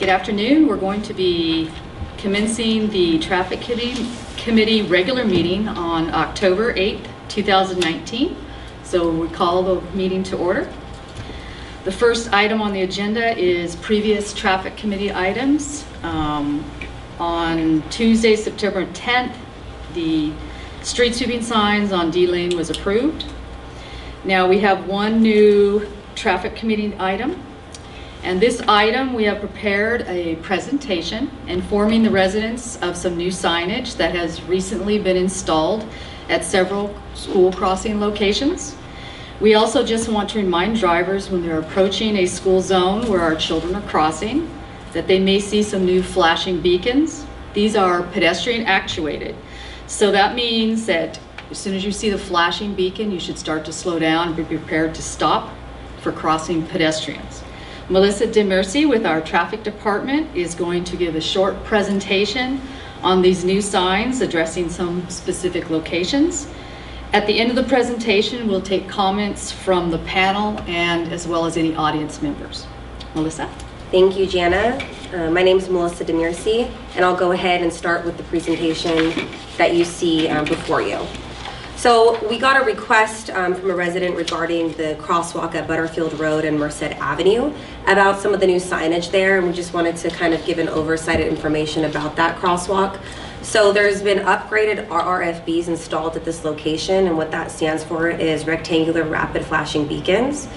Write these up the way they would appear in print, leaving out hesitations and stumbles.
Good afternoon. We're going to be commencing the Traffic Committee regular meeting on October 8th, 2019. So we call the meeting to order. The first item on the agenda is previous Traffic Committee items. On Tuesday, September 10th, the street sweeping signs on D Lane was approved. Now we have one new Traffic Committee item. And this item, we have prepared a presentation informing the residents of some new signage that has recently been installed at several school crossing locations. We also just want to remind drivers when they're approaching a school zone where our children are crossing that they may see some new flashing beacons. These are pedestrian actuated. So that means that as soon as you see the flashing beacon, you should start to slow down and be prepared to stop for crossing pedestrians. Melissa DeMercy with our traffic department is going to give a short presentation on these new signs addressing some specific locations. At the end of the presentation, we'll take comments from the panel and as well as any audience members. Melissa? Thank you, Jana. My name is Melissa DeMercy, and I'll go ahead and start with the presentation that you see before you. So we got a request from a resident regarding the crosswalk at Butterfield Road and Merced Avenue about some of the new signage there, and we just wanted to kind of give an oversight of information about that crosswalk. So there's been upgraded RFBs installed at this location, and what that stands for is rectangular rapid flashing beacons.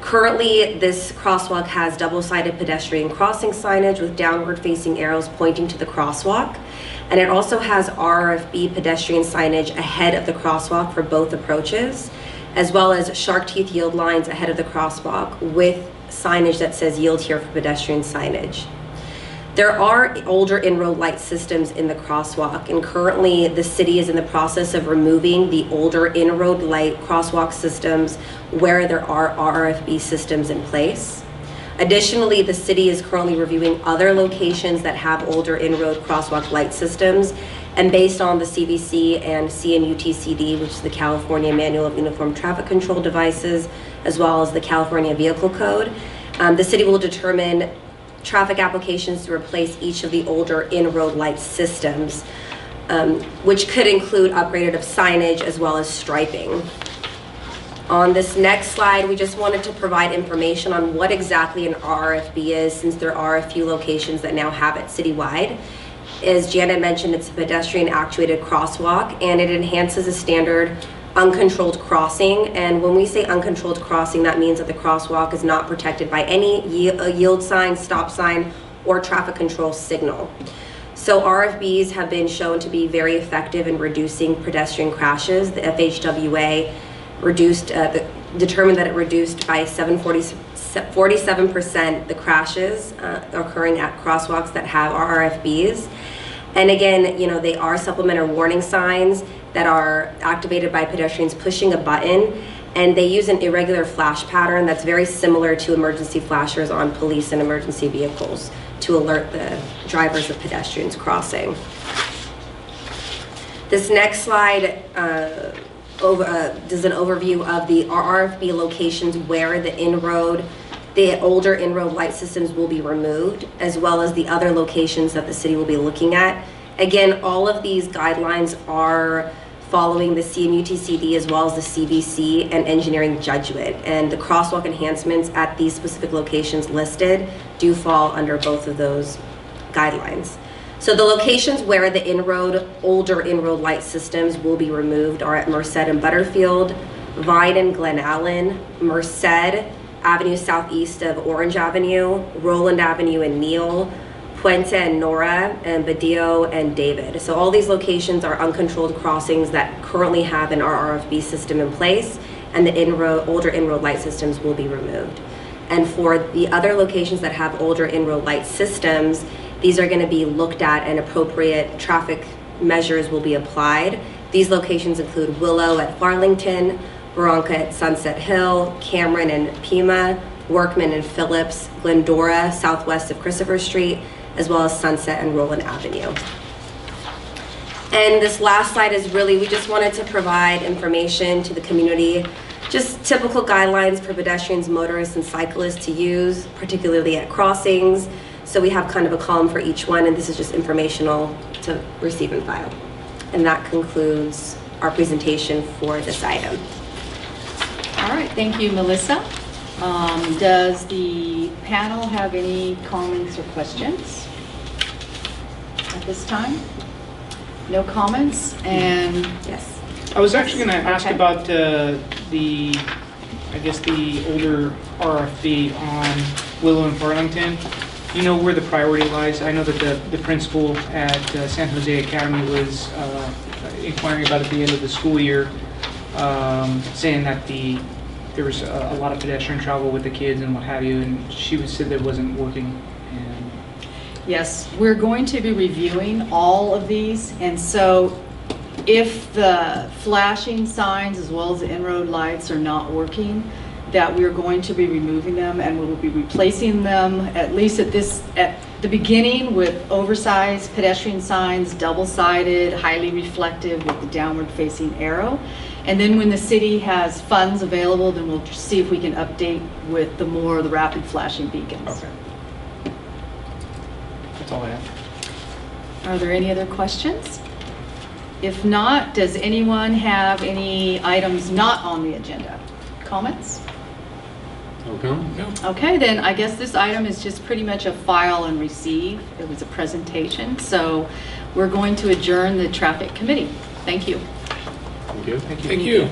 Currently, this crosswalk has double-sided pedestrian crossing signage with downward-facing arrows pointing to the crosswalk. And it also has RFB pedestrian signage ahead of the crosswalk for both approaches, as well as shark teeth yield lines ahead of the crosswalk with signage that says yield here for pedestrian signage. There are older in-road light systems in the crosswalk, and currently the city is in the process of removing the older in-road light crosswalk systems where there are RFB systems in place. Additionally, the city is currently reviewing other locations that have older in-road crosswalk light systems, and based on the CVC and CNUTCD, which is the California Manual of Uniform Traffic Control Devices, as well as the California Vehicle Code, the city will determine traffic applications to replace each of the older in-road light systems, which could include upgraded of signage as well as striping. On this next slide, we just wanted to provide information on what exactly an RFB is, since there are a few locations that now have it citywide. As Janet mentioned, it's a pedestrian actuated crosswalk, and it enhances a standard uncontrolled crossing. And when we say uncontrolled crossing, that means that the crosswalk is not protected by any yield sign, stop sign, or traffic control signal. So RFBs have been shown to be very effective in reducing pedestrian crashes. The FHWA determined that it reduced by 47% the crashes occurring at crosswalks that have RFBs. And again, they are supplementary warning signs that are activated by pedestrians pushing a button, and they use an irregular flash pattern that's very similar to emergency flashers on police and emergency vehicles to alert the drivers of pedestrians crossing. This next slide does an overview of the RFB locations where the older in-road light systems will be removed, as well as the other locations that the city will be looking at. Again, all of these guidelines are following the CNUTCD as well as the CVC and engineering judgment, and the crosswalk enhancements at these specific locations listed do fall under both of those guidelines. So the locations where the older in-road light systems will be removed are at Merced and Butterfield, Vine and Glen Allen, Merced Avenue southeast of Orange Avenue, Roland Avenue and Neal, Puente and Nora, and Badillo and David. So all these locations are uncontrolled crossings that currently have an RFB system in place, and the older in-road light systems will be removed. And for the other locations that have older in-road light systems, these are going to be looked at and appropriate traffic measures will be applied. These locations include Willow at Farlington, Veronica at Sunset Hill, Cameron and Pima, Workman and Phillips, Glendora southwest of Christopher Street, as well as Sunset and Roland Avenue. And this last slide is really, we just wanted to provide information to the community, just typical guidelines for pedestrians, motorists, and cyclists to use, particularly at crossings. So we have kind of a column for each one, and this is just informational to receive and file. And that concludes our presentation for this item. All right, thank you, Melissa. Does the panel have any comments or questions at this time? No comments, and Yes. I was actually going to ask Okay. about the older RFP on Willow and Burlington. You know where the priority lies? I know that the principal at San Jose Academy was inquiring about at the end of the school year, saying that there was a lot of pedestrian travel with the kids and what have you, and she said that it wasn't working. And yes, we're going to be reviewing all of these, and so if the flashing signs as well as the in-road lights are not working, that we're going to be removing them, and we will be replacing them at least at the beginning with oversized pedestrian signs, double-sided, highly reflective with the downward-facing arrow. And then when the city has funds available, then we'll see if we can update with the rapid flashing beacons. okay, that's all I have. Are there any other questions? If not, does anyone have any items not on the agenda? Comments? Okay. No. Okay, then I guess this item is just pretty much a file and receive. It was a presentation, so we're going to adjourn the traffic committee. Thank you. Thank you. Thank you. Thank you.